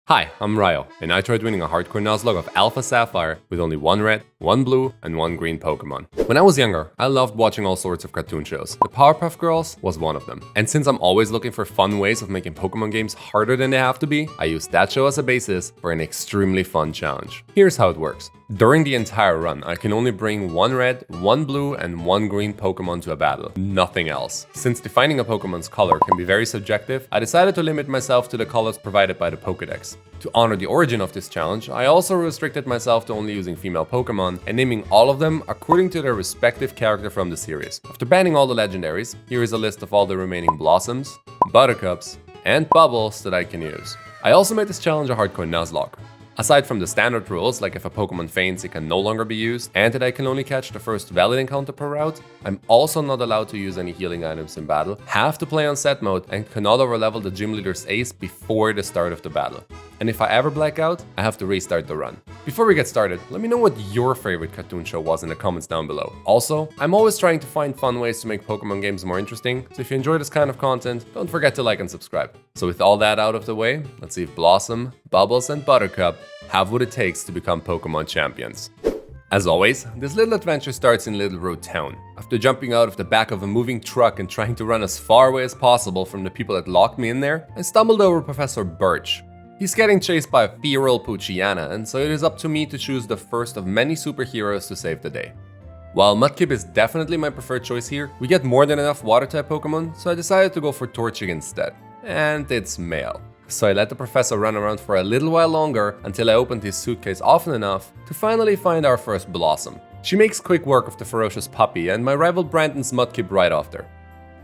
Hi, I'm Ryo, and I tried winning a hardcore Nuzlocke of Alpha Sapphire with only one red, one blue, and one green Pokemon. When I was younger, I loved watching all sorts of cartoon shows. The Powerpuff Girls was one of them. And since I'm always looking for fun ways of making Pokemon games harder than they have to be, I used that show as a basis for an extremely fun challenge. Here's how it works. During the entire run, I can only bring one red, one blue, and one green Pokemon to a battle. Nothing else. Since defining a Pokemon's color can be very subjective, I decided to limit myself to the colors provided by the Pokédex. To honor the origin of this challenge, I also restricted myself to only using female Pokemon and naming all of them according to their respective character from the series. After banning all the legendaries, here is a list of all the remaining Blossoms, Buttercups, and Bubbles that I can use. I also made this challenge a hardcore Nuzlocke. Aside from the standard rules, like if a Pokemon faints it can no longer be used, and that I can only catch the first valid encounter per route, I'm also not allowed to use any healing items in battle, have to play on set mode, and cannot overlevel the gym leader's ace before the start of the battle. And if I ever black out, I have to restart the run. Before we get started, let me know what your favorite cartoon show was in the comments down below. Also, I'm always trying to find fun ways to make Pokemon games more interesting, so if you enjoy this kind of content, don't forget to like and subscribe. So with all that out of the way, let's see if Blossom, Bubbles, and Buttercup have what it takes to become Pokemon champions. As always, this little adventure starts in Little Road Town. After jumping out of the back of a moving truck and trying to run as far away as possible from the people that locked me in there, I stumbled over Professor Birch. He's getting chased by a feral Poochyena, and so it is up to me to choose the first of many superheroes to save the day. While Mudkip is definitely my preferred choice here, we get more than enough water-type Pokemon, so I decided to go for Torchic instead. And it's male. So I let the professor run around for a little while longer until I opened his suitcase often enough to finally find our first Blossom. She makes quick work of the ferocious puppy and my rival Brandon's Mudkip right after.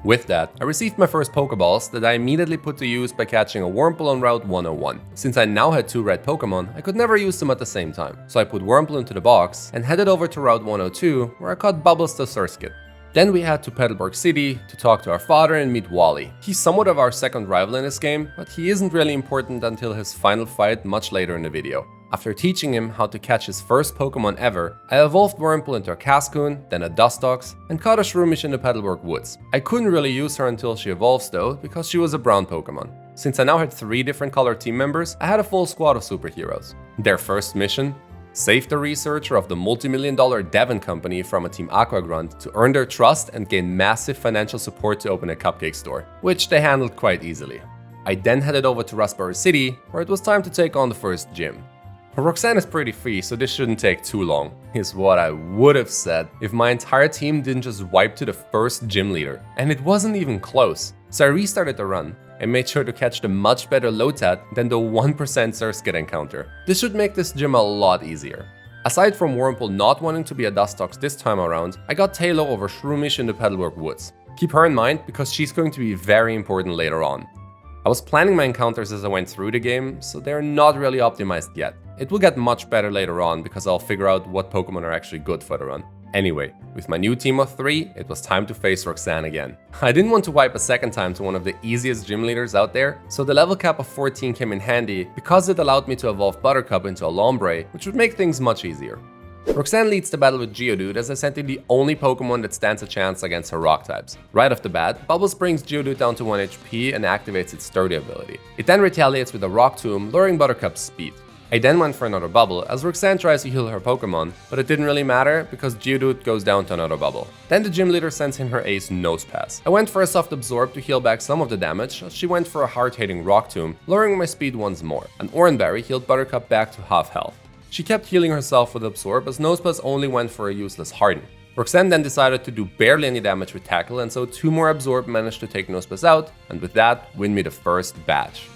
With that, I received my first Pokeballs that I immediately put to use by catching a Wurmple on Route 101. Since I now had two red Pokemon, I could never use them at the same time, so I put Wurmple into the box and headed over to Route 102 where I caught Bubbles the Surskit. Then we head to Petalburg City to talk to our father and meet Wally. He's somewhat of our second rival in this game, but he isn't really important until his final fight much later in the video. After teaching him how to catch his first Pokemon ever, I evolved Wurmple into a Cascoon, then a Dustox, and caught a Shroomish in the Petalburg Woods. I couldn't really use her until she evolves though, because she was a brown Pokemon. Since I now had 3 different color team members, I had a full squad of superheroes. Their first mission? Save the researcher of the multi-million-dollar Devon company from a Team Aqua grunt to earn their trust and gain massive financial support to open a cupcake store, which they handled quite easily. I then headed over to Rustboro City, where it was time to take on the first gym. Roxanne is pretty free, so this shouldn't take too long, is what I would have said if my entire team didn't just wipe to the first gym leader. And it wasn't even close. So I restarted the run and made sure to catch the much better Lotad than the 1% Surskit encounter. This should make this gym a lot easier. Aside from Wurmple not wanting to be a Dustox this time around, I got Tailo over Shroomish in the Petalburg Woods. Keep her in mind because she's going to be very important later on. I was planning my encounters as I went through the game, so they're not really optimized yet. It will get much better later on because I'll figure out what Pokemon are actually good for the run. Anyway, with my new team of 3, it was time to face Roxanne again. I didn't want to wipe a second time to one of the easiest gym leaders out there, so the level cap of 14 came in handy because it allowed me to evolve Buttercup into a Lombre, which would make things much easier. Roxanne leads the battle with Geodude as I sent in the only Pokemon that stands a chance against her rock types. Right off the bat, Bubbles brings Geodude down to 1 HP and activates its Sturdy ability. It then retaliates with a Rock Tomb, lowering Buttercup's speed. I then went for another Bubble as Roxanne tries to heal her Pokemon, but it didn't really matter because Geodude goes down to another Bubble. Then the gym leader sends in her ace Nosepass. I went for a Soft Absorb to heal back some of the damage as she went for a hard-hitting Rock Tomb, lowering my speed once more. An Oranberry healed Buttercup back to half health. She kept healing herself with Absorb as Nosepass only went for a useless Harden. Roxanne then decided to do barely any damage with Tackle, and so 2 more Absorb managed to take Nosepass out, and with that, win me the first batch.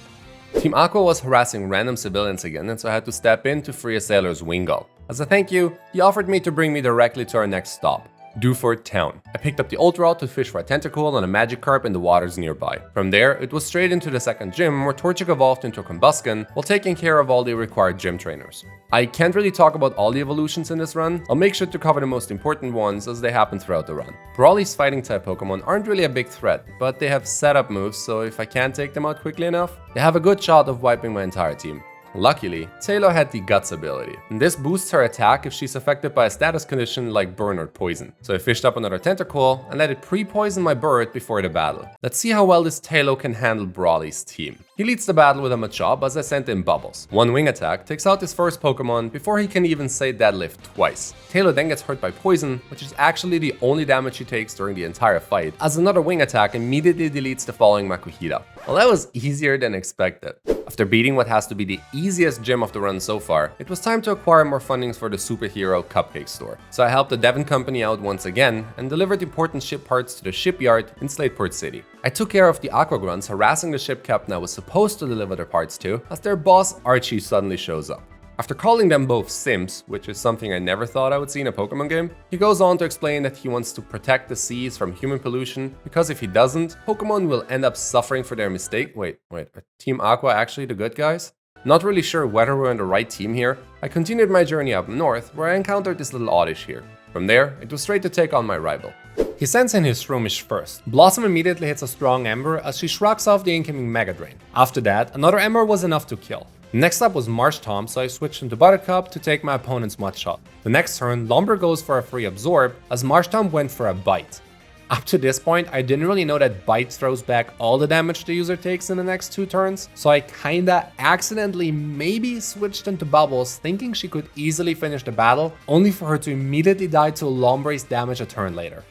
Team Aqua was harassing random civilians again, and so I had to step in to free a sailor's Wingull. As a thank you, he offered me to bring me directly to our next stop, Dewford Town. I picked up the Ultra Route to fish for a Tentacool and a Magikarp in the waters nearby. From there, it was straight into the second gym where Torchic evolved into a Combusken while taking care of all the required gym trainers. I can't really talk about all the evolutions in this run. I'll make sure to cover the most important ones as they happen throughout the run. Brawly's fighting type Pokemon aren't really a big threat, but they have setup moves, so if I can't take them out quickly enough, they have a good shot of wiping my entire team. Luckily, Taylor had the Guts ability, and this boosts her attack if she's affected by a status condition like burn or poison. So I fished up another tentacle and let it pre-poison my bird before the battle. Let's see how well this Taylor can handle Brawly's team. He leads the battle with a Machop as I sent in Bubbles. One wing attack takes out his first Pokemon before he can even say deadlift twice. Taylor then gets hurt by poison, which is actually the only damage he takes during the entire fight, as another wing attack immediately deletes the following Makuhita. Well, that was easier than expected. After beating what has to be the easiest gym of the run so far, it was time to acquire more fundings for the superhero cupcake store. So I helped the Devon company out once again and delivered important ship parts to the shipyard in Slateport City. I took care of the Aqua Grunts harassing the ship captain I was supposed to deliver their parts to, as their boss Archie suddenly shows up. After calling them both simps, which is something I never thought I would see in a Pokemon game, he goes on to explain that he wants to protect the seas from human pollution, because if he doesn't, Pokemon will end up suffering for their mistake. Wait, are Team Aqua actually the good guys? Not really sure whether we're on the right team here, I continued my journey up north, where I encountered this little oddish here. From there, it was straight to take on my rival. He sends in his Shroomish first. Blossom immediately hits a strong Ember as she shrugs off the incoming Mega Drain. After that, another Ember was enough to kill. Next up was Marshtomp, so I switched into Buttercup to take my opponent's Mud Shot. The next turn, Lumber goes for a free Absorb, as Marshtomp went for a Bite. Up to this point, I didn't really know that Bite throws back all the damage the user takes in the next 2 turns, so I kinda accidentally maybe switched into Bubbles, thinking she could easily finish the battle, only for her to immediately die to Lombre's damage a turn later.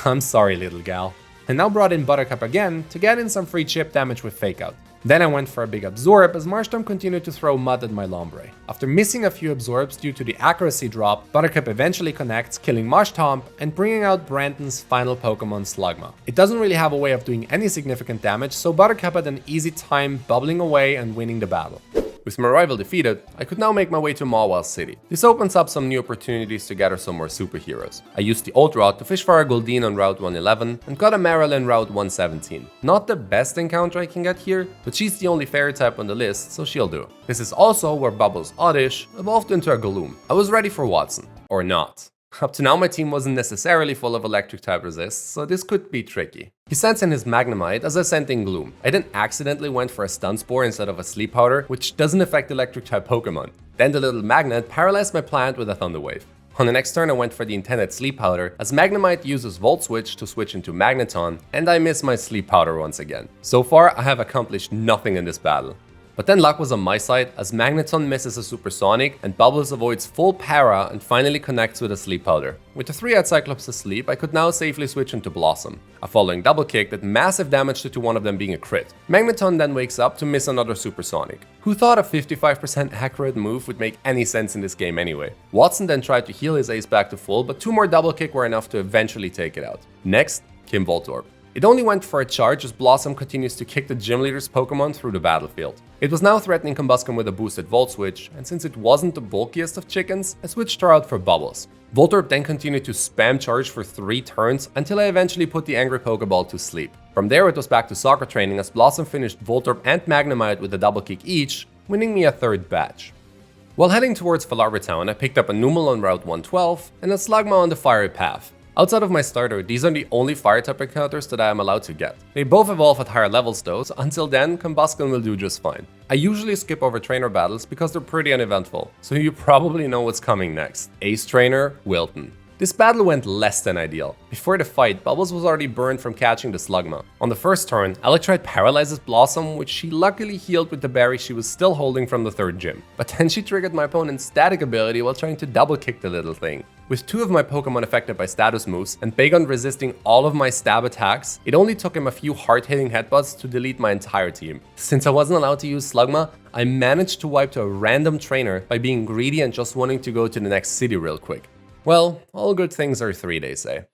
I'm sorry, little gal. And now brought in Buttercup again to get in some free chip damage with Fake Out. Then I went for a big Absorb as Marshtomp continued to throw mud at my Lombre. After missing a few Absorbs due to the accuracy drop, Buttercup eventually connects, killing Marshtomp and bringing out Brandon's final Pokemon Slugma. It doesn't really have a way of doing any significant damage, so Buttercup had an easy time bubbling away and winning the battle. With my rival defeated, I could now make my way to Mawile City. This opens up some new opportunities to gather some more superheroes. I used the old route to fish for a Goldeen on Route 111 and got a Marilyn Route 117. Not the best encounter I can get here, but she's the only fairy type on the list, so she'll do. This is also where Bubbles Oddish evolved into a Gloom. I was ready for Watson. Or not. Up to now my team wasn't necessarily full of electric type resists, so this could be tricky. He sends in his Magnemite as I sent in Gloom. I then accidentally went for a Stun Spore instead of a Sleep Powder, which doesn't affect electric type Pokemon. Then the little magnet paralyzed my plant with a Thunder Wave. On the next turn I went for the intended Sleep Powder, as Magnemite uses Volt Switch to switch into Magneton, and I miss my Sleep Powder once again. So far I have accomplished nothing in this battle. But then luck was on my side, as Magneton misses a Supersonic and Bubbles avoids full para and finally connects with a Sleep Powder. With the 3-out Cyclops asleep, I could now safely switch into Blossom. A following double kick did massive damage to one of them being a crit. Magneton then wakes up to miss another Supersonic. Who thought a 55% accurate move would make any sense in this game anyway? Watson then tried to heal his ace back to full, but 2 more double kick were enough to eventually take it out. Next came Voltorb. It only went for a charge as Blossom continues to kick the gym leader's Pokemon through the battlefield. It was now threatening Combusken with a boosted Volt Switch, and since it wasn't the bulkiest of chickens, I switched her out for Bubbles. Voltorb then continued to spam charge for 3 turns until I eventually put the angry Pokeball to sleep. From there it was back to soccer training as Blossom finished Voltorb and Magnemite with a double kick each, winning me a 3rd batch. While heading towards Falarba Town, I picked up a Numel on Route 112 and a Slugma on the Fiery Path. Outside of my starter, these are the only Fire-type encounters that I am allowed to get. They both evolve at higher levels though, so until then, Combusken will do just fine. I usually skip over trainer battles because they're pretty uneventful, so you probably know what's coming next. Ace Trainer, Wilton. This battle went less than ideal. Before the fight, Bubbles was already burned from catching the Slugma. On the first turn, Electrite paralyzes Blossom, which she luckily healed with the berry she was still holding from the 3rd gym. But then she triggered my opponent's static ability while trying to double kick the little thing. With 2 of my Pokemon affected by status moves and Bagon resisting all of my stab attacks, it only took him a few hard-hitting headbutts to delete my entire team. Since I wasn't allowed to use Slugma, I managed to wipe to a random trainer by being greedy and just wanting to go to the next city real quick. Well, all good things are 3, they say.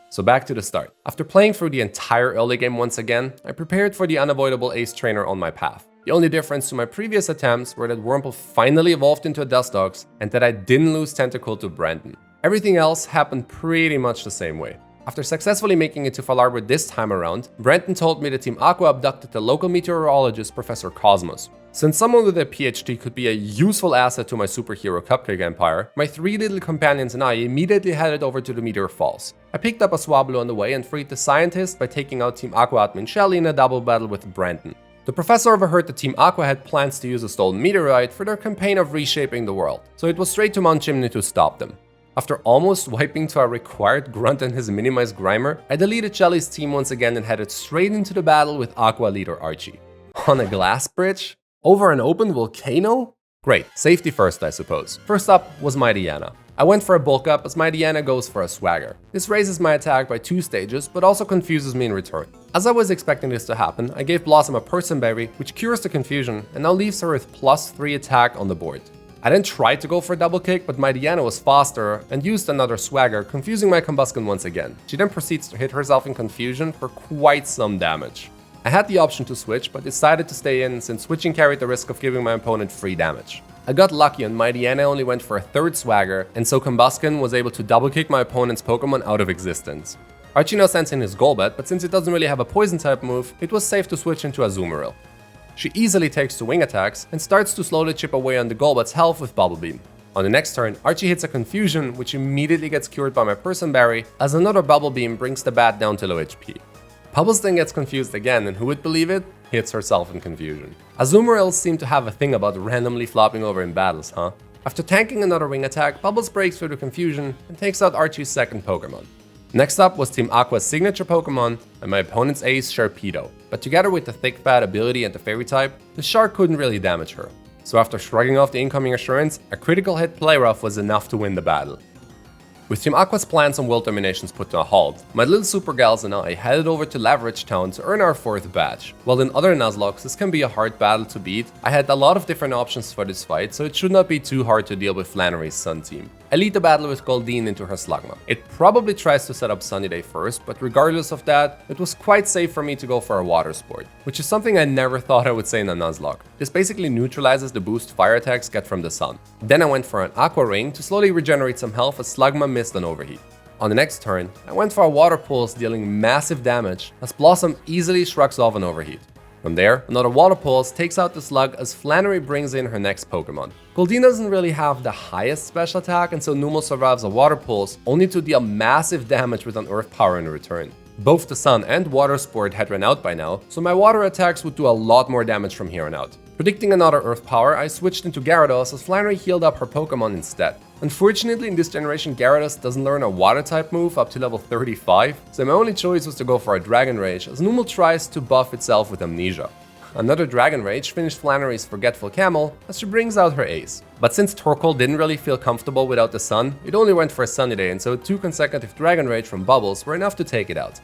So back to the start. After playing through the entire early game once again, I prepared for the unavoidable Ace Trainer on my path. The only difference to my previous attempts were that Wurmple finally evolved into a Dustox and that I didn't lose Tentacle to Brandon. Everything else happened pretty much the same way. After successfully making it to Falarba this time around, Brenton told me that Team Aqua abducted the local meteorologist Professor Cosmos. Since someone with a PhD could be a useful asset to my superhero cupcake empire, my 3 little companions and I immediately headed over to the Meteor Falls. I picked up a Swablu on the way and freed the scientist by taking out Team Aqua admin Shelly in a double battle with Brandon. The professor overheard that Team Aqua had plans to use a stolen meteorite for their campaign of reshaping the world, so it was straight to Mount Chimney to stop them. After almost wiping to our required Grunt and his minimized Grimer, I deleted Shelly's team once again and headed straight into the battle with Aqua leader Archie. On a glass bridge? Over an open volcano? Great, safety first I suppose. First up was my Diana. I went for a bulk up as my Diana goes for a swagger. This raises my attack by 2 stages, but also confuses me in return. As I was expecting this to happen, I gave Blossom a Person Berry, which cures the confusion and now leaves her with +3 attack on the board. I then tried to go for a double kick, but my Diana was faster and used another swagger, confusing my Combusken once again. She then proceeds to hit herself in confusion for quite some damage. I had the option to switch, but decided to stay in since switching carried the risk of giving my opponent free damage. I got lucky and my Diana only went for a 3rd swagger, and so Combusken was able to double kick my opponent's Pokemon out of existence. Archie now sends in his Golbat, but since it doesn't really have a poison type move, it was safe to switch into Azumarill. She easily takes 2 wing attacks and starts to slowly chip away on the Golbat's health with Bubble Beam. On the next turn, Archie hits a Confusion, which immediately gets cured by my Person Berry, as another Bubble Beam brings the bat down to low HP. Bubbles then gets confused again, and who would believe it? Hits herself in confusion. Azumarills seem to have a thing about randomly flopping over in battles, huh? After tanking another wing attack, Bubbles breaks through the confusion and takes out Archie's 2nd Pokemon. Next up was Team Aqua's signature Pokemon and my opponent's ace Sharpedo, but together with the Thick Fat ability and the Fairy type, the Shark couldn't really damage her. So after shrugging off the incoming assurance, a critical hit Play Rough was enough to win the battle. With Team Aqua's plans and world dominations put to a halt, my little super gals and I headed over to Laveridge Town to earn our 4th badge. While in other Nuzlockes this can be a hard battle to beat, I had a lot of different options for this fight, so it should not be too hard to deal with Flannery's Sun team. I lead the battle with Goldeen into her Slugma. It probably tries to set up Sunny Day first, but regardless of that, it was quite safe for me to go for a water sport, which is something I never thought I would say in a Nuzlocke. This basically neutralizes the boost fire attacks get from the sun. Then I went for an Aqua Ring to slowly regenerate some health as Slugma missed an overheat. On the next turn, I went for a Water Pulse dealing massive damage as Blossom easily shrugs off an overheat. From there, another Water Pulse takes out the Slug as Flannery brings in her next Pokemon. Goldeen doesn't really have the highest special attack, and so Numel survives a Water Pulse only to deal massive damage with an Earth Power in return. Both the Sun and Water Sport had run out by now, so my water attacks would do a lot more damage from here on out. Predicting another Earth Power, I switched into Gyarados as Flannery healed up her Pokemon instead. Unfortunately, in this generation, Gyarados doesn't learn a water type move up to level 35, so my only choice was to go for a Dragon Rage as Numel tries to buff itself with Amnesia. Another Dragon Rage finished Flannery's Forgetful Camel as she brings out her ace. But since Torkoal didn't really feel comfortable without the sun, it only went for a Sunny Day, and so 2 consecutive Dragon Rage from Bubbles were enough to take it out.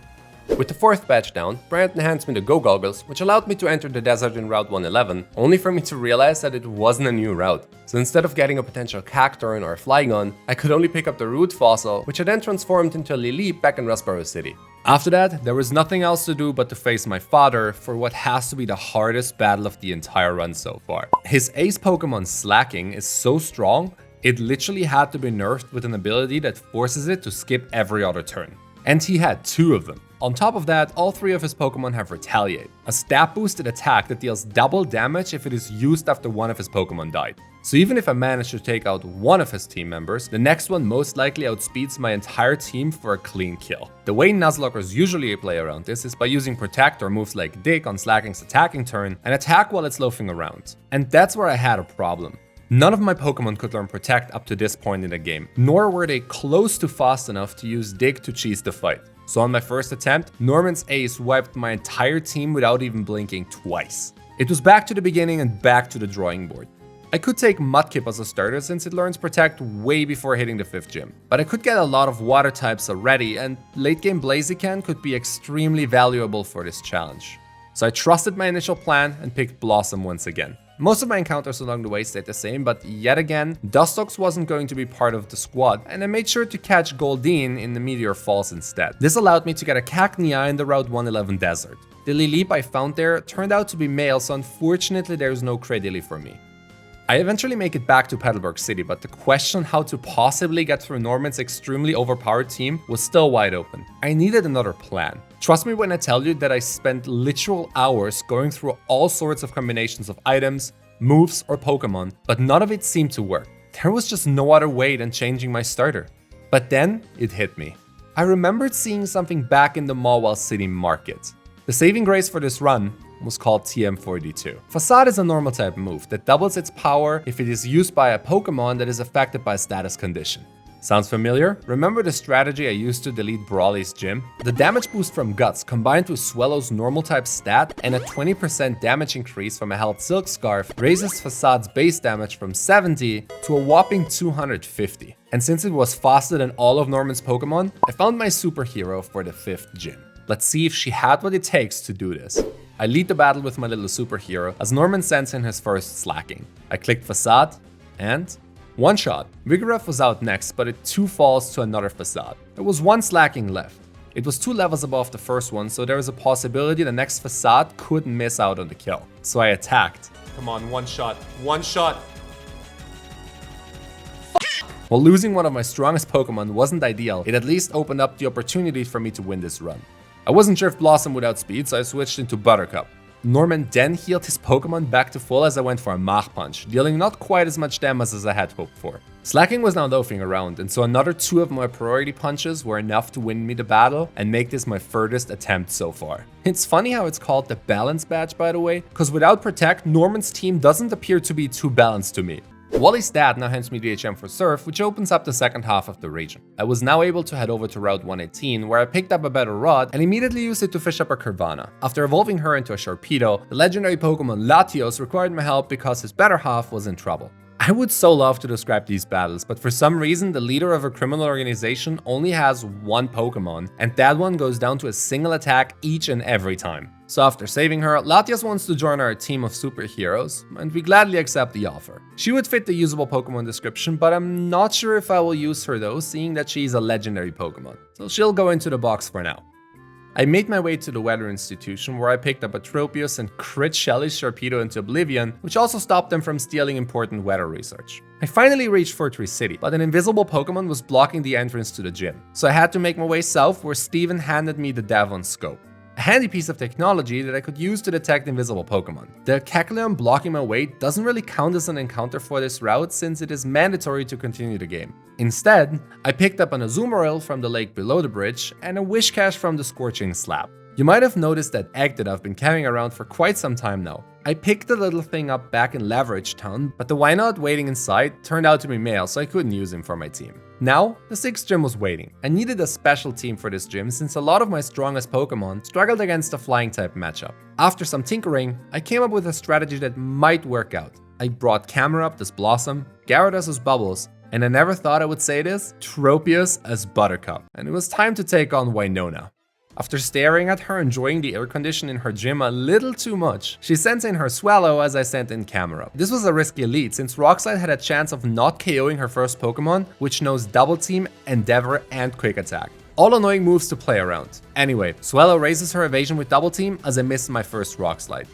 With the 4th badge down, Brandon hands me the Go Goggles, which allowed me to enter the desert in Route 111, only for me to realize that it wasn't a new route. So instead of getting a potential Cacturne or a Flygon, I could only pick up the Root Fossil, which I then transformed into a Lilip back in Rustboro City. After that, there was nothing else to do but to face my father for what has to be the hardest battle of the entire run so far. His ace Pokemon Slacking is so strong, it literally had to be nerfed with an ability that forces it to skip every other turn. And he had 2 of them. On top of that, all 3 of his Pokemon have Retaliate, a stat boosted attack that deals double damage if it is used after one of his Pokemon died. So even if I manage to take out one of his team members, the next one most likely outspeeds my entire team for a clean kill. The way Nuzlockers usually play around this is by using Protect or moves like Dig on Slacking's attacking turn and attack while it's loafing around. And that's where I had a problem. None of my Pokemon could learn Protect up to this point in the game, nor were they close to fast enough to use Dig to cheese the fight. So on my first attempt, Norman's ace wiped my entire team without even blinking twice. It was back to the beginning and back to the drawing board. I could take Mudkip as a starter since it learns Protect way before hitting the 5th gym, but I could get a lot of water types already, and late game Blaziken could be extremely valuable for this challenge. So I trusted my initial plan and picked Blossom once again. Most of my encounters along the way stayed the same, but yet again, Dustox wasn't going to be part of the squad, and I made sure to catch Goldeen in the Meteor Falls instead. This allowed me to get a Cacnea in the Route 111 desert. The Lilip I found there turned out to be male, so unfortunately there's no Cradily for me. I eventually make it back to Petalburg City, but the question how to possibly get through Norman's extremely overpowered team was still wide open. I needed another plan. Trust me when I tell you that I spent literal hours going through all sorts of combinations of items, moves, or Pokemon, but none of it seemed to work. There was just no other way than changing my starter. But then it hit me. I remembered seeing something back in the Mawwell City market. The saving grace for this run was called TM42. Facade is a normal type move that doubles its power if it is used by a Pokemon that is affected by a status condition. Sounds familiar? Remember the strategy I used to delete Brawly's gym? The damage boost from Guts combined with Swellow's normal type stat and a 20% damage increase from a held Silk Scarf raises Facade's base damage from 70 to a whopping 250. And since it was faster than all of Norman's Pokemon, I found my superhero for the 5th gym. Let's see if she had what it takes to do this. I lead the battle with my little superhero as Norman sends in his first slacking. I clicked Facade and one shot. Vigoroth was out next, but it 2 falls to another Facade. There was 1 slacking left. It was 2 levels above the first one, so there was a possibility the next Facade could miss out on the kill. So I attacked. Come on, 1 shot. 1 shot. While losing one of my strongest Pokemon wasn't ideal, it at least opened up the opportunity for me to win this run. I wasn't sure if Blossom would outspeed, so I switched into Buttercup. Norman then healed his Pokemon back to full as I went for a Mach Punch, dealing not quite as much damage as I had hoped for. Slacking was now loafing around, and so another 2 of my priority punches were enough to win me the battle and make this my furthest attempt so far. It's funny how it's called the Balance Badge, by the way, because without Protect, Norman's team doesn't appear to be too balanced to me. Wally's dad now hands me the HM for Surf, which opens up the second half of the region. I was now able to head over to Route 118, where I picked up a better rod and immediately used it to fish up a Carvanha. After evolving her into a Sharpedo, the legendary Pokemon Latios required my help because his better half was in trouble. I would so love to describe these battles, but for some reason the leader of a criminal organization only has 1 Pokemon, and that one goes down to a single attack each and every time. So after saving her, Latias wants to join our team of superheroes, and we gladly accept the offer. She would fit the usable Pokemon description, but I'm not sure if I will use her though, seeing that she's a legendary Pokemon. So she'll go into the box for now. I made my way to the Weather Institution, where I picked up a Tropius and crit Shelly's Sharpedo into oblivion, which also stopped them from stealing important weather research. I finally reached Fortress City, but an invisible Pokemon was blocking the entrance to the gym. So I had to make my way south, where Steven handed me the Davon Scope. A handy piece of technology that I could use to detect invisible Pokemon. The Kecleon blocking my way doesn't really count as an encounter for this route since it is mandatory to continue the game. Instead, I picked up an Azumarill from the lake below the bridge and a Whiscash from the Scorching Slab. You might have noticed that egg that I've been carrying around for quite some time now. I picked the little thing up back in Leverage Town, but the Wynaut waiting inside turned out to be male, so I couldn't use him for my team. Now, the 6th gym was waiting. I needed a special team for this gym since a lot of my strongest Pokemon struggled against a flying type matchup. After some tinkering, I came up with a strategy that might work out. I brought Camerupt as Blossom, Gyarados as Bubbles, and I never thought I would say this, Tropius as Buttercup. And it was time to take on Winona. After staring at her enjoying the air condition in her gym a little too much, she sent in her Swallow as I sent in Camerupt. This was a risky lead since Rockslide had a chance of not KOing her first Pokemon, which knows Double Team, Endeavor, and Quick Attack. All annoying moves to play around. Anyway, Swallow raises her evasion with Double Team as I missed my first Rockslide.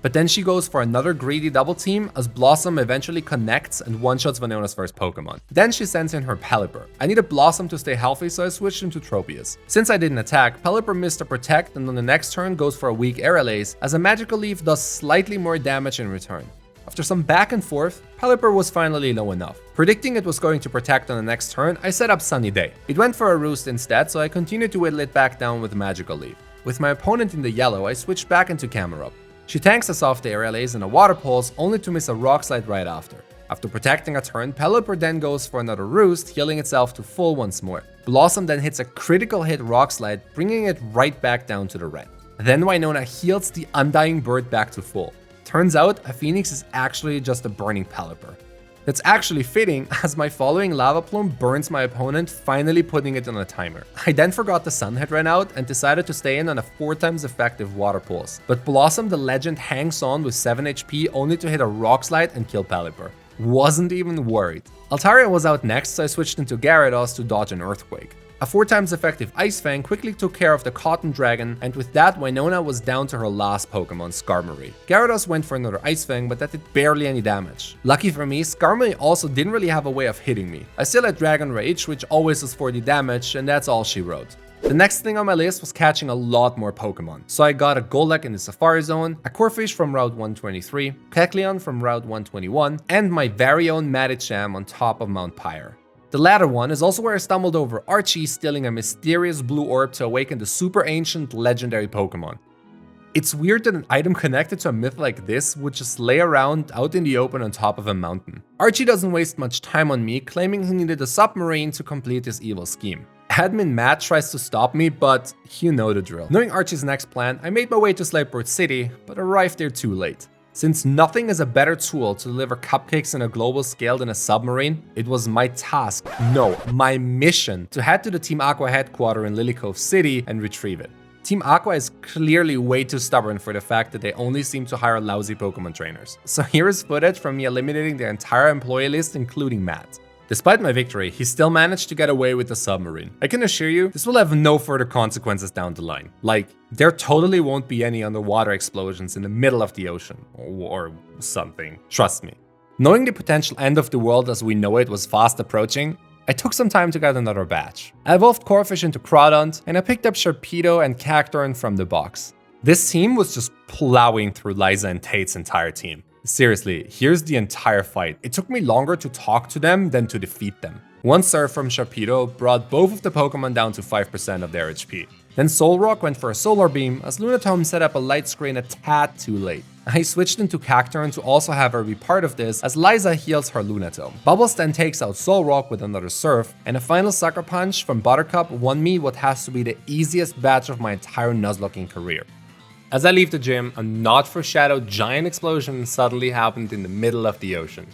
But then she goes for another greedy double team as Blossom eventually connects and one-shots Vanona's first Pokemon. Then she sends in her Pelipper. I needed Blossom to stay healthy, so I switched into Tropius. Since I didn't attack, Pelipper missed a Protect and on the next turn goes for a weak Aerolase as a Magical Leaf does slightly more damage in return. After some back and forth, Pelipper was finally low enough. Predicting it was going to Protect on the next turn, I set up Sunny Day. It went for a Roost instead, so I continued to whittle it back down with Magical Leaf. With my opponent in the yellow, I switched back into Camerupt. She tanks us off the Aerolase and a Water Pulse, only to miss a Rock Slide right after. After protecting a turn, Pelipper then goes for another Roost, healing itself to full once more. Blossom then hits a critical hit Rock Slide, bringing it right back down to the red. Then Winona heals the Undying Bird back to full. Turns out, a Phoenix is actually just a burning Pelipper. That's actually fitting, as my following Lava Plume burns my opponent, finally putting it on a timer. I then forgot the Sun had ran out and decided to stay in on a 4 times effective Water Pulse. But Blossom the Legend hangs on with 7 HP only to hit a Rock Slide and kill Pelipper. Wasn't even worried. Altaria was out next, so I switched into Gyarados to dodge an Earthquake. A 4 times effective Ice Fang quickly took care of the Cotton Dragon, and with that, Winona was down to her last Pokemon, Skarmory. Gyarados went for another Ice Fang, but that did barely any damage. Lucky for me, Skarmory also didn't really have a way of hitting me. I still had Dragon Rage, which always does 40 damage, and that's all she wrote. The next thing on my list was catching a lot more Pokemon. So I got a Golduck in the Safari Zone, a Corphish from Route 123, Kecleon from Route 121, and my very own Medicham on top of Mount Pyre. The latter one is also where I stumbled over Archie stealing a mysterious blue orb to awaken the super ancient legendary Pokemon. It's weird that an item connected to a myth like this would just lay around out in the open on top of a mountain. Archie doesn't waste much time on me, claiming he needed a submarine to complete his evil scheme. Admin Matt tries to stop me, but you know the drill. Knowing Archie's next plan, I made my way to Slateboard City, but arrived there too late. Since nothing is a better tool to deliver cupcakes on a global scale than a submarine, it was my task, no, my mission, to head to the Team Aqua headquarters in Lily Cove City and retrieve it. Team Aqua is clearly way too stubborn for the fact that they only seem to hire lousy Pokemon trainers. So here is footage from me eliminating their entire employee list, including Matt. Despite my victory, he still managed to get away with the submarine. I can assure you, this will have no further consequences down the line. Like, there totally won't be any underwater explosions in the middle of the ocean. Or something. Trust me. Knowing the potential end of the world as we know it was fast approaching, I took some time to get another batch. I evolved Corphish into Crawdont, and I picked up Sharpedo and Cacturne from the box. This team was just plowing through Liza and Tate's entire team. Seriously, here's the entire fight. It took me longer to talk to them than to defeat them. One Surf from Sharpedo brought both of the Pokemon down to 5% of their HP. Then Solrock went for a Solar Beam as Lunatone set up a Light Screen a tad too late. I switched into Cacturne to also have her be part of this as Liza heals her Lunatone. Bubbles then takes out Solrock with another Surf, and a final Sucker Punch from Buttercup won me what has to be the easiest batch of my entire Nuzlocking career. As I leave the gym, a not foreshadowed giant explosion suddenly happened in the middle of the ocean.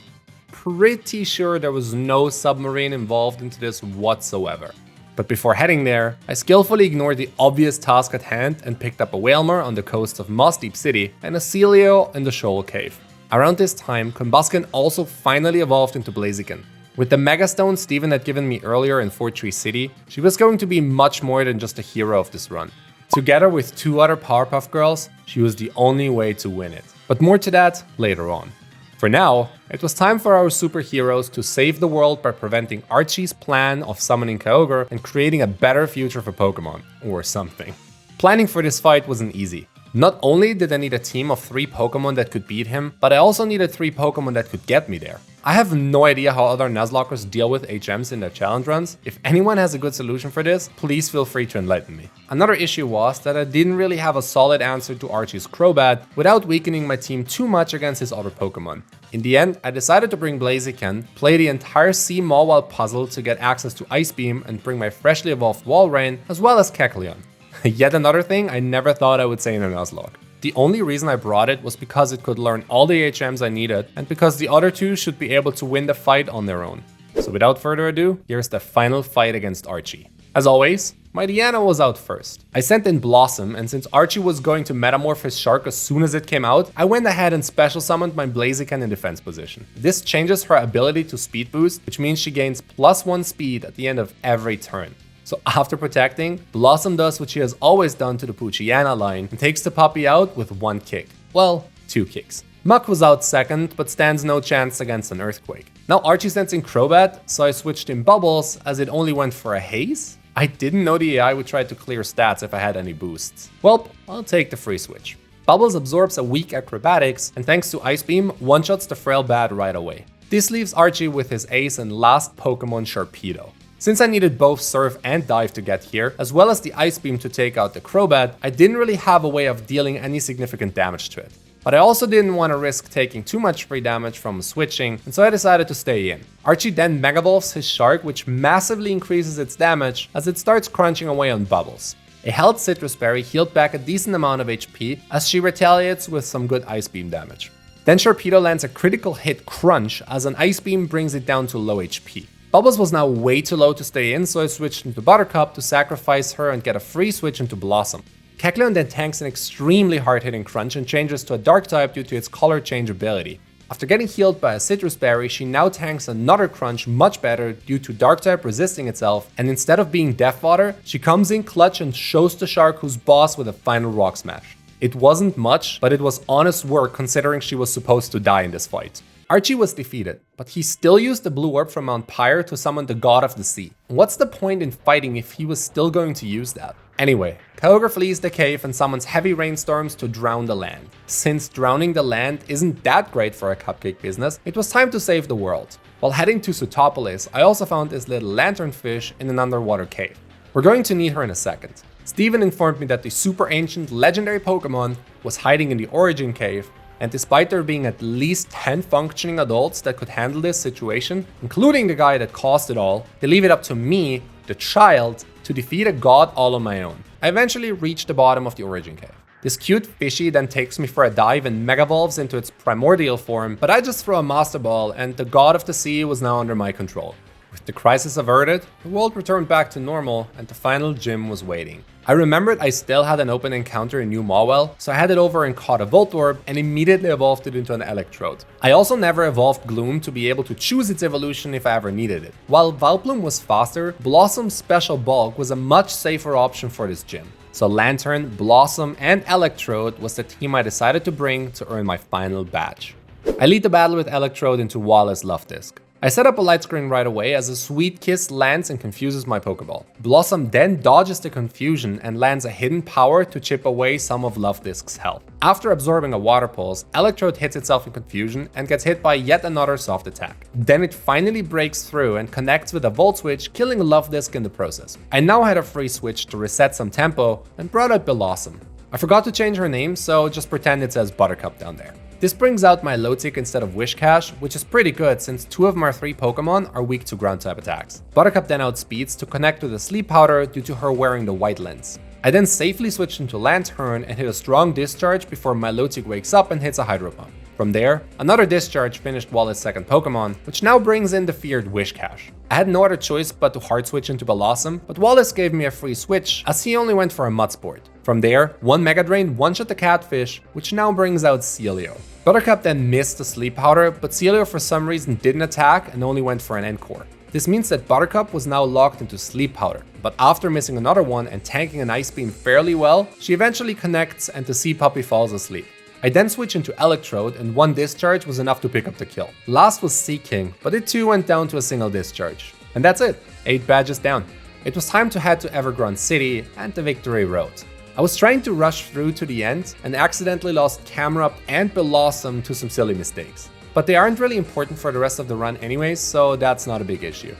Pretty sure there was no submarine involved into this whatsoever. But before heading there, I skillfully ignored the obvious task at hand and picked up a Wailmer on the coast of Mossdeep City and a Celio in the Shoal Cave. Around this time, Combusken also finally evolved into Blaziken. With the Megastone Steven had given me earlier in Fort Tree City, she was going to be much more than just a hero of this run. Together with two other Powerpuff Girls, she was the only way to win it. But more to that later on. For now, it was time for our superheroes to save the world by preventing Archie's plan of summoning Kyogre and creating a better future for Pokemon, or something. Planning for this fight wasn't easy. Not only did I need a team of 3 Pokemon that could beat him, but I also needed 3 Pokemon that could get me there. I have no idea how other Nuzlockers deal with HMs in their challenge runs. If anyone has a good solution for this, please feel free to enlighten me. Another issue was that I didn't really have a solid answer to Archie's Crobat without weakening my team too much against his other Pokemon. In the end, I decided to bring Blaziken, play the entire Sea Mawile puzzle to get access to Ice Beam and bring my freshly evolved Walrein, as well as Kecleon. Yet another thing I never thought I would say in a Nuzlocke. The only reason I brought it was because it could learn all the HMs I needed, and because the other 2 should be able to win the fight on their own. So without further ado, here's the final fight against Archie. As always, my Deanna was out first. I sent in Blossom, and since Archie was going to metamorph his shark as soon as it came out, I went ahead and special summoned my Blaziken in defense position. This changes her ability to speed boost, which means she gains +1 speed at the end of every turn. So after protecting, Blossom does what she has always done to the Poochyena line and takes the puppy out with 1 kick. Well, 2 kicks. Muck was out second, but stands no chance against an Earthquake. Now Archie sends in Crobat, so I switched in Bubbles as it only went for a Haze? I didn't know the AI would try to clear stats if I had any boosts. Well, I'll take the free switch. Bubbles absorbs a weak Acrobatics, and thanks to Ice Beam, one-shots the frail bat right away. This leaves Archie with his ace and last Pokemon Sharpedo. Since I needed both Surf and Dive to get here, as well as the Ice Beam to take out the Crobat, I didn't really have a way of dealing any significant damage to it. But I also didn't want to risk taking too much free damage from switching, and so I decided to stay in. Archie then Megavolves his Shark, which massively increases its damage as it starts crunching away on Bubbles. A held Citrus Berry healed back a decent amount of HP as she retaliates with some good Ice Beam damage. Then Sharpedo lands a critical hit Crunch as an Ice Beam brings it down to low HP. Bubbles was now way too low to stay in, so I switched into Buttercup to sacrifice her and get a free switch into Blossom. Kecleon then tanks an extremely hard-hitting Crunch and changes to a Dark type due to its color change ability. After getting healed by a Citrus Berry, she now tanks another Crunch much better due to Dark type resisting itself, and instead of being Death Fodder, she comes in clutch and shows the Shark who's boss with a final Rock Smash. It wasn't much, but it was honest work considering she was supposed to die in this fight. Archie was defeated, but he still used the blue orb from Mount Pyre to summon the God of the Sea. What's the point in fighting if he was still going to use that? Anyway, Kyogre flees the cave and summons heavy rainstorms to drown the land. Since drowning the land isn't that great for a cupcake business, it was time to save the world. While heading to Sootopolis, I also found this little lanternfish in an underwater cave. We're going to need her in a second. Steven informed me that the super ancient legendary Pokemon was hiding in the Origin Cave, and despite there being at least 10 functioning adults that could handle this situation, including the guy that caused it all, they leave it up to me, the child, to defeat a god all on my own. I eventually reached the bottom of the Origin Cave. This cute fishy then takes me for a dive and megavolves into its primordial form, but I just throw a Master Ball and the god of the sea was now under my control. With the crisis averted, the world returned back to normal and the final gym was waiting. I remembered I still had an open encounter in New Mawwell, so I headed over and caught a Voltorb and immediately evolved it into an Electrode. I also never evolved Gloom to be able to choose its evolution if I ever needed it. While Vileplume was faster, Blossom's special bulk was a much safer option for this gym. So Lantern, Blossom, and Electrode was the team I decided to bring to earn my final badge. I lead the battle with Electrode into Wallace Love Disc. I set up a light screen right away as a Sweet Kiss lands and confuses my Pokeball. Blossom then dodges the confusion and lands a hidden power to chip away some of Love Disc's health. After absorbing a Water Pulse, Electrode hits itself in confusion and gets hit by yet another soft attack. Then it finally breaks through and connects with a Volt Switch, killing Love Disc in the process. I now had a free switch to reset some tempo and brought out Blossom. I forgot to change her name, so just pretend it says Buttercup down there. This brings out my Lotic instead of Wishcash, which is pretty good since 2 of my 3 Pokemon are weak to ground type attacks. Buttercup then outspeeds to connect with a Sleep Powder due to her wearing the white lens. I then safely switched into Lantern and hit a strong discharge before my Lotic wakes up and hits a Hydro Pump. From there, another discharge finished Wallace's second Pokemon, which now brings in the feared Wishcash. I had no other choice but to hard switch into Blossom, but Wallace gave me a free switch as he only went for a Mud Sport. From there, one Mega Drain one-shot the Catfish, which now brings out Celio. Buttercup then missed the Sleep Powder, but Celio for some reason didn't attack and only went for an Encore. This means that Buttercup was now locked into Sleep Powder, but after missing another one and tanking an Ice Beam fairly well, she eventually connects and the Sea Puppy falls asleep. I then switch into Electrode and one discharge was enough to pick up the kill. Last was Seaking, but it too went down to a single discharge. And that's it, 8 badges down. It was time to head to Evergrande City and the Victory Road. I was trying to rush through to the end and accidentally lost Camerupt and Blossom to some silly mistakes. But they aren't really important for the rest of the run anyways, so that's not a big issue.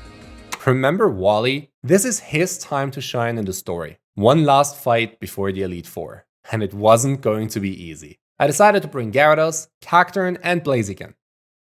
Remember Wally? This is his time to shine in the story. One last fight before the Elite Four, and it wasn't going to be easy. I decided to bring Gyarados, Cacturne, and Blaziken.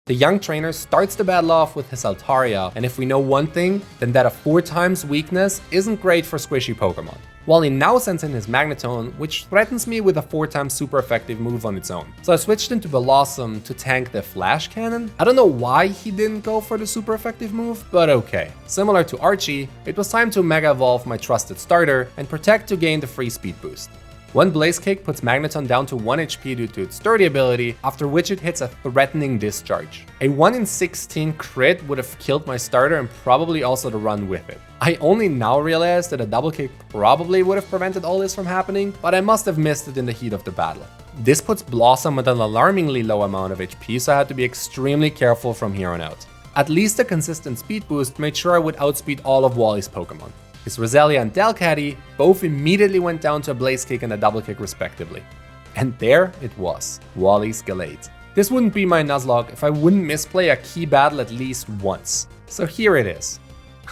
The young trainer starts the battle off with his Altaria, and if we know one thing, then that a 4x weakness isn't great for squishy Pokemon. Wally now sends in his Magnetone, which threatens me with a 4x super effective move on its own. So I switched into Blossom to tank the Flash Cannon. I don't know why he didn't go for the super effective move, but okay. Similar to Archie, it was time to Mega Evolve my trusted starter and Protect to gain the free speed boost. One Blaze Kick puts Magneton down to 1 HP due to its sturdy ability, after which it hits a threatening discharge. A 1 in 16 crit would have killed my starter and probably also the run with it. I only now realize that a double kick probably would have prevented all this from happening, but I must have missed it in the heat of the battle. This puts Blossom at an alarmingly low amount of HP, so I had to be extremely careful from here on out. At least a consistent speed boost made sure I would outspeed all of Wally's Pokemon. His Roselia and Delcatty both immediately went down to a Blaze Kick and a Double Kick respectively. And there it was, Wally's Gallade. This wouldn't be my Nuzlocke if I wouldn't misplay a key battle at least once. So here it is.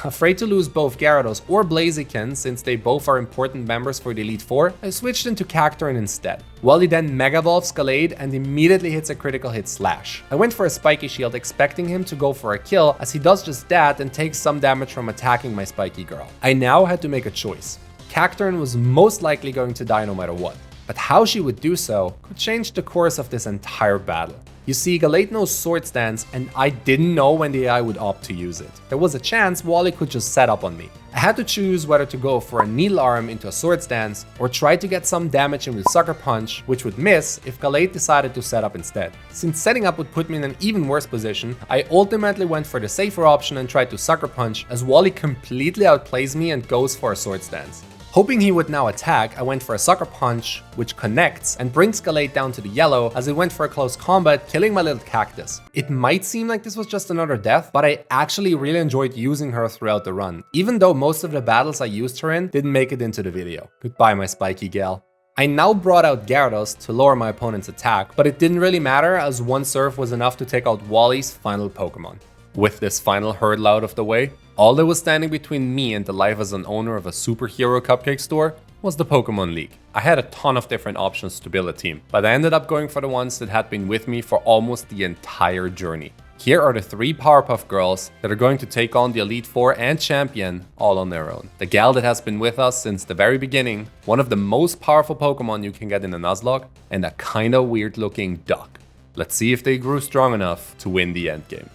Afraid to lose both Gyarados or Blaziken since they both are important members for the Elite Four, I switched into Cacturne instead. Wally then Mega Evolves Gallade and immediately hits a critical hit Slash. I went for a Spiky Shield expecting him to go for a kill as he does just that and takes some damage from attacking my Spiky Girl. I now had to make a choice. Cacturne was most likely going to die no matter what, but how she would do so could change the course of this entire battle. You see, Gallade knows Sword Stance, and I didn't know when the AI would opt to use it. There was a chance Wally could just set up on me. I had to choose whether to go for a Needle Arm into a Sword Stance, or try to get some damage in with Sucker Punch, which would miss if Gallade decided to set up instead. Since setting up would put me in an even worse position, I ultimately went for the safer option and tried to Sucker Punch, as Wally completely outplays me and goes for a Sword Stance. Hoping he would now attack, I went for a Sucker Punch, which connects and brings Gallade down to the yellow as it went for a close combat, killing my little cactus. It might seem like this was just another death, but I actually really enjoyed using her throughout the run, even though most of the battles I used her in didn't make it into the video. Goodbye, my spiky gal. I now brought out Gyarados to lower my opponent's attack, but it didn't really matter as one surf was enough to take out Wally's final Pokemon. With this final hurdle out of the way, All that was standing between me and the life as an owner of a superhero cupcake store was the Pokemon League. I had a ton of different options to build a team, but I ended up going for the ones that had been with me for almost the entire journey. Here are the 3 Powerpuff Girls that are going to take on the Elite Four and Champion all on their own. The gal that has been with us since the very beginning, one of the most powerful Pokemon you can get in a Nuzlocke, and a kinda weird looking duck. Let's see if they grew strong enough to win the endgame.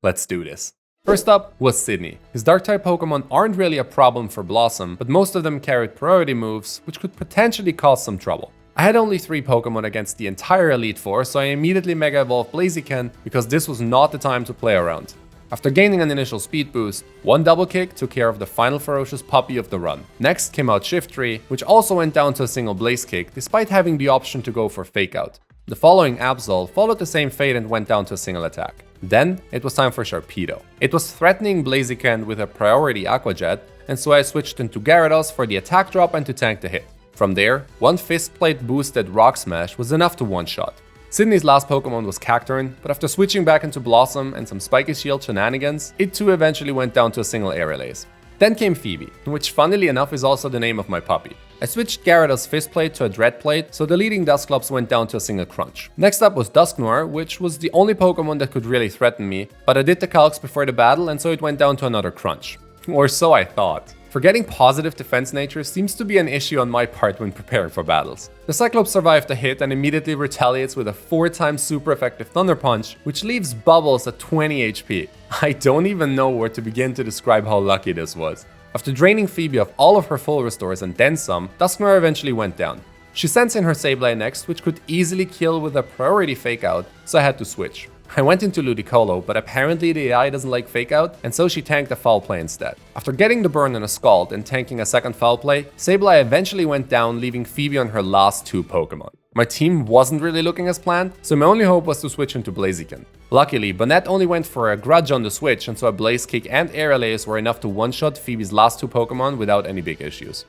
Let's do this. First up was Sydney. His Dark-type Pokemon aren't really a problem for Blossom, but most of them carried priority moves, which could potentially cause some trouble. I had only 3 Pokemon against the entire Elite Four, so I immediately Mega Evolved Blaziken because this was not the time to play around. After gaining an initial speed boost, one Double Kick took care of the final ferocious puppy of the run. Next came out Shiftry, which also went down to a single Blaze Kick, despite having the option to go for Fake Out. The following Absol followed the same fate and went down to a single attack. Then it was time for Sharpedo. It was threatening Blaziken with a priority Aqua Jet, and so I switched into Gyarados for the attack drop and to tank the hit. From there, one Fist Plate boosted Rock Smash was enough to one-shot. Sydney's last Pokemon was Cacturne, but after switching back into Blossom and some Spiky Shield shenanigans, it too eventually went down to a single Aerialase. Then came Phoebe, which funnily enough is also the name of my puppy. I switched Gyarados Fist Plate to a Dread Plate, so the leading Dusclops went down to a single Crunch. Next up was Dusknoir, which was the only Pokemon that could really threaten me, but I did the calcs before the battle and so it went down to another Crunch. Or so I thought. Forgetting positive defense nature seems to be an issue on my part when preparing for battles. The Cyclops survived the hit and immediately retaliates with a 4x super effective Thunder Punch, which leaves Bubbles at 20 HP. I don't even know where to begin to describe how lucky this was. After draining Phoebe of all of her full restores and then some, Dusknoir eventually went down. She sends in her Sableye next, which could easily kill with a priority Fake Out, so I had to switch. I went into Ludicolo, but apparently the AI doesn't like Fake Out, and so she tanked a Foul Play instead. After getting the burn on a Scald and tanking a second Foul Play, Sableye eventually went down, leaving Phoebe on her last 2 Pokemon. My team wasn't really looking as planned, so my only hope was to switch into Blaziken. Luckily, Bonnet only went for a Grudge on the switch, and so a Blaze Kick and Aerialase were enough to one-shot Phoebe's last 2 Pokemon without any big issues.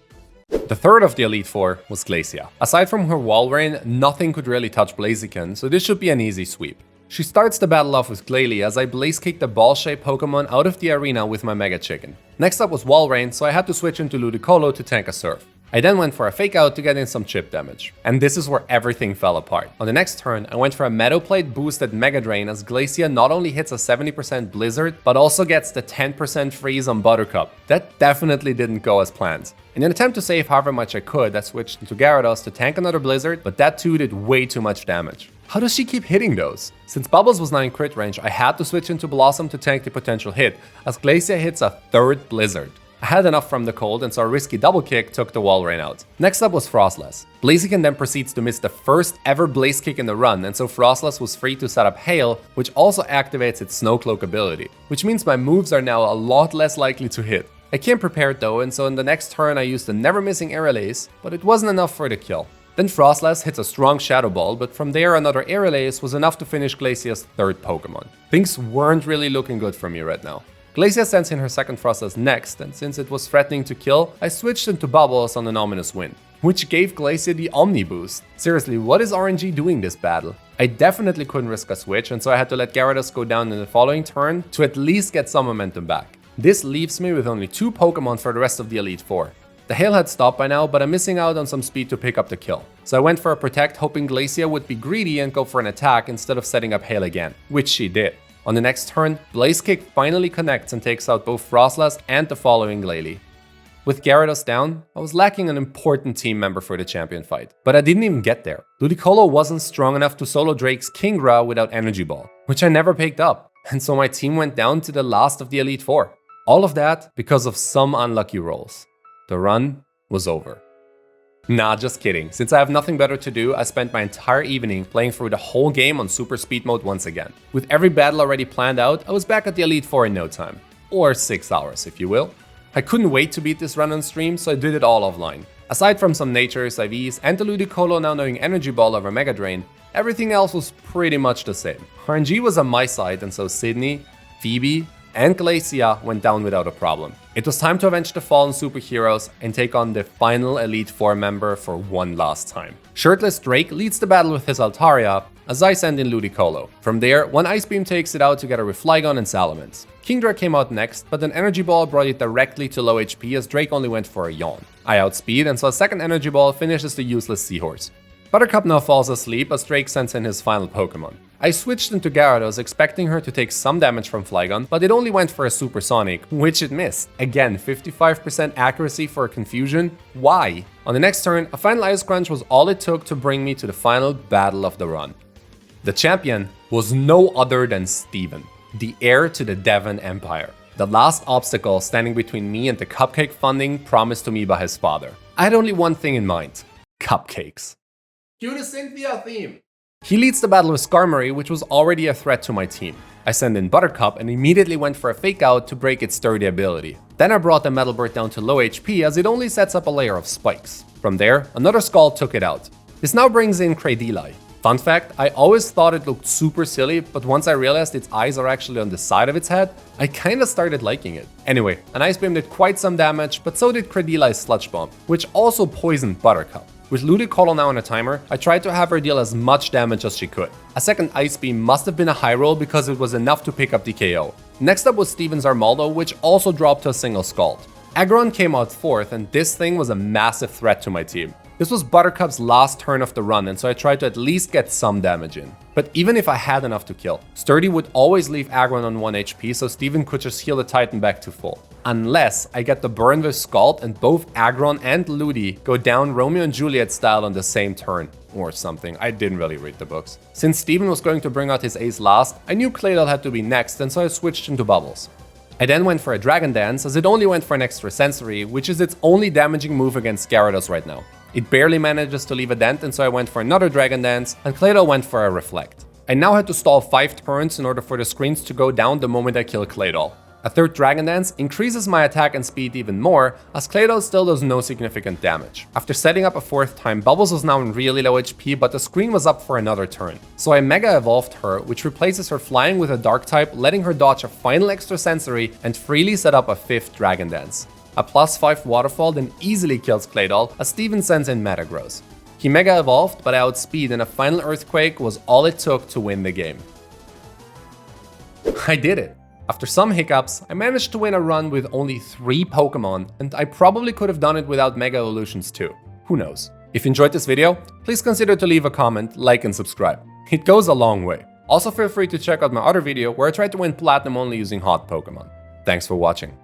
The third of the Elite Four was Glacia. Aside from her Wall Rain, nothing could really touch Blaziken, so this should be an easy sweep. She starts the battle off with Glalie as I Blaze Kick the ball-shaped Pokemon out of the arena with my Mega Chicken. Next up was Walrein, so I had to switch into Ludicolo to tank a Surf. I then went for a Fake Out to get in some chip damage. And this is where everything fell apart. On the next turn, I went for a Meadow Plate boosted Mega Drain as Glacia not only hits a 70% Blizzard, but also gets the 10% freeze on Buttercup. That definitely didn't go as planned. In an attempt to save however much I could, I switched into Gyarados to tank another Blizzard, but that too did way too much damage. How does she keep hitting those? Since Bubbles was not in crit range, I had to switch into Blossom to tank the potential hit, as Glacia hits a 3rd Blizzard. I had enough from the cold, and so a risky double kick took the Walrein out. Next up was Frostless. Blaziken then proceeds to miss the first ever Blaze Kick in the run, and so Frostless was free to set up Hail, which also activates its Snow Cloak ability, which means my moves are now a lot less likely to hit. I came prepared though, and so in the next turn I used the never missing Aerialase, but it wasn't enough for the kill. Then Frostless hits a strong Shadow Ball, but from there another Aerialase was enough to finish Glacia's 3rd Pokemon. Things weren't really looking good for me right now. Glacia sends in her second Frostless next, and since it was threatening to kill, I switched into Bubbles on an Ominous Wind, which gave Glacia the Omni Boost. Seriously, what is RNG doing this battle? I definitely couldn't risk a switch, and so I had to let Gyarados go down in the following turn to at least get some momentum back. This leaves me with only 2 Pokemon for the rest of the Elite Four. The Hail had stopped by now, but I'm missing out on some speed to pick up the kill. So I went for a Protect, hoping Glacia would be greedy and go for an attack instead of setting up Hail again, which she did. On the next turn, Blaze Kick finally connects and takes out both Frostless and the following Glalie. With Gyarados down, I was lacking an important team member for the champion fight, but I didn't even get there. Ludicolo wasn't strong enough to solo Drake's Kingra without Energy Ball, which I never picked up, and so my team went down to the last of the Elite Four. All of that because of some unlucky rolls. The run was over. Nah, just kidding. Since I have nothing better to do, I spent my entire evening playing through the whole game on Super Speed Mode once again. With every battle already planned out, I was back at the Elite Four in no time. Or 6 hours, if you will. I couldn't wait to beat this run on stream, so I did it all offline. Aside from some Natures, IVs, and the Ludicolo now knowing Energy Ball over Mega Drain, everything else was pretty much the same. RNG was on my side, and so Sydney, Phoebe, and Glacia went down without a problem. It was time to avenge the fallen superheroes and take on the final Elite Four member for one last time. Shirtless Drake leads the battle with his Altaria, as I send in Ludicolo. From there, one Ice Beam takes it out together with Flygon and Salamence. Kingdra came out next, but an Energy Ball brought it directly to low HP as Drake only went for a Yawn. I outspeed and so a second Energy Ball finishes the useless Seahorse. Buttercup now falls asleep as Drake sends in his final Pokemon. I switched into Gyarados expecting her to take some damage from Flygon, but it only went for a Supersonic, which it missed. Again, 55% accuracy for a confusion? Why? On the next turn, a final Ice Crunch was all it took to bring me to the final battle of the run. The champion was no other than Steven, the heir to the Devon Empire. The last obstacle standing between me and the cupcake funding promised to me by his father. I had only one thing in mind: cupcakes. Cue the Cynthia theme! He leads the battle with Skarmory, which was already a threat to my team. I send in Buttercup and immediately went for a Fake Out to break its sturdy ability. Then I brought the Metal Bird down to low HP as it only sets up a layer of spikes. From there, another Scald took it out. This now brings in Cradili. Fun fact, I always thought it looked super silly, but once I realized its eyes are actually on the side of its head, I kinda started liking it. Anyway, an Ice Beam did quite some damage, but so did Cradili's Sludge Bomb, which also poisoned Buttercup. With Ludicolo now on a timer, I tried to have her deal as much damage as she could. A second Ice Beam must have been a high roll because it was enough to pick up the KO. Next up was Steven's Armaldo, which also dropped to a single Scald. Aggron came out fourth, and this thing was a massive threat to my team. This was Buttercup's last turn of the run, and so I tried to at least get some damage in. But even if I had enough to kill, Sturdy would always leave Aggron on 1 HP, so Steven could just heal the Titan back to full. Unless I get the burn with Scald and both Aggron and Ludi go down Romeo and Juliet style on the same turn. Or something, I didn't really read the books. Since Steven was going to bring out his ace last, I knew Claydol had to be next, and so I switched into Bubbles. I then went for a Dragon Dance, as it only went for an extra Sensory, which is its only damaging move against Gyarados right now. It barely manages to leave a dent, and so I went for another Dragon Dance, and Claydol went for a Reflect. I now had to stall 5 turns in order for the screens to go down the moment I kill Claydol. A third Dragon Dance increases my attack and speed even more, as Claydol still does no significant damage. After setting up a 4th time, Bubbles was now in really low HP, but the screen was up for another turn. So I Mega Evolved her, which replaces her flying with a Dark type, letting her dodge a final extra Sensory and freely set up a 5th Dragon Dance. A +5 Waterfall then easily kills Claydol, as Steven sends in Metagross. He Mega Evolved, but I outspeed, and a final Earthquake was all it took to win the game. I did it! After some hiccups, I managed to win a run with only 3 Pokemon, and I probably could have done it without Mega Evolutions too. Who knows? If you enjoyed this video, please consider to leave a comment, like and subscribe. It goes a long way. Also feel free to check out my other video where I tried to win Platinum only using hot Pokemon. Thanks for watching.